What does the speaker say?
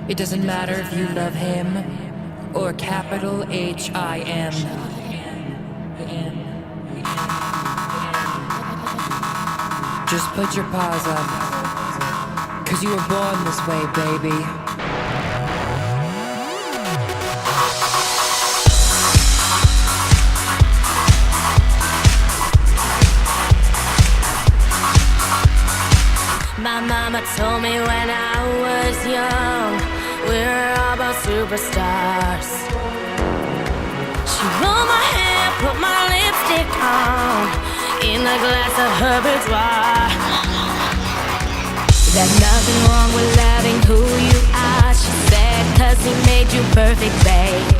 It doesn't matter if you love him or capital H-I-M. Just put your paws up, 'cause you were born this way, baby. My mama told me when I was young, we're all about superstars. She rolled my hair, put my lipstick on, in a glass of her boudoir. There's nothing wrong with loving who you are, she said, 'cause he made you perfect, babe.